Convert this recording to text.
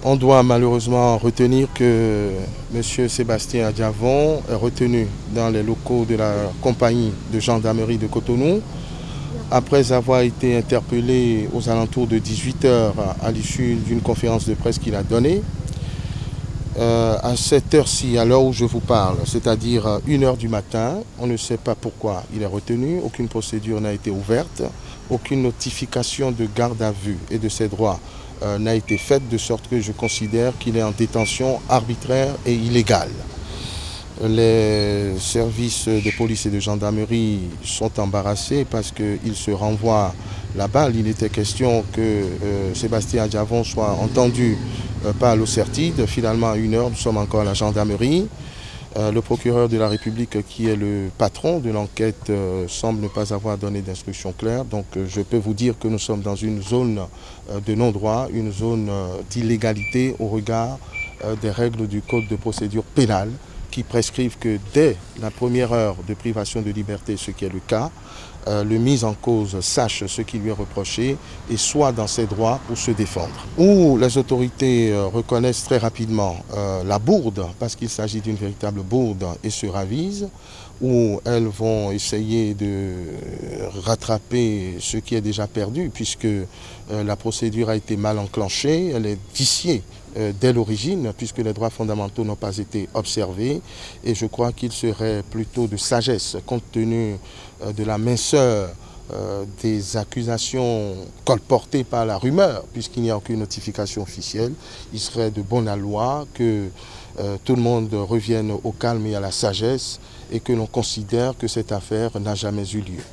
On doit malheureusement retenir que M. Sébastien Adjavon est retenu dans les locaux de la compagnie de gendarmerie de Cotonou après avoir été interpellé aux alentours de 18 h à l'issue d'une conférence de presse qu'il a donnée. À cette heure-ci, à l'heure où je vous parle, c'est-à-dire 1 h du matin, on ne sait pas pourquoi il est retenu, aucune procédure n'a été ouverte, aucune notification de garde à vue et de ses droits n'a été faite, de sorte que je considère qu'il est en détention arbitraire et illégale. Les services de police et de gendarmerie sont embarrassés parce qu'ils se renvoient la balle. Il était question que Sébastien Adjavon soit entendu par l'OCERTID. Finalement, à 1 h, nous sommes encore à la gendarmerie. Le procureur de la République, qui est le patron de l'enquête, semble ne pas avoir donné d'instructions claires. Donc je peux vous dire que nous sommes dans une zone de non-droit, une zone d'illégalité au regard des règles du Code de procédure pénale qui prescrivent que dès la première heure de privation de liberté, ce qui est le cas, le mis en cause sache ce qui lui est reproché et soit dans ses droits pour se défendre. Ou les autorités reconnaissent très rapidement la bourde, parce qu'il s'agit d'une véritable bourde, et se ravisent, ou elles vont essayer de rattraper ce qui est déjà perdu, puisque la procédure a été mal enclenchée, elle est viciée dès l'origine, puisque les droits fondamentaux n'ont pas été observés, et je crois qu'il serait plutôt de sagesse, compte tenu de la minceur des accusations colportées par la rumeur, puisqu'il n'y a aucune notification officielle, il serait de bonne loi que tout le monde revienne au calme et à la sagesse et que l'on considère que cette affaire n'a jamais eu lieu.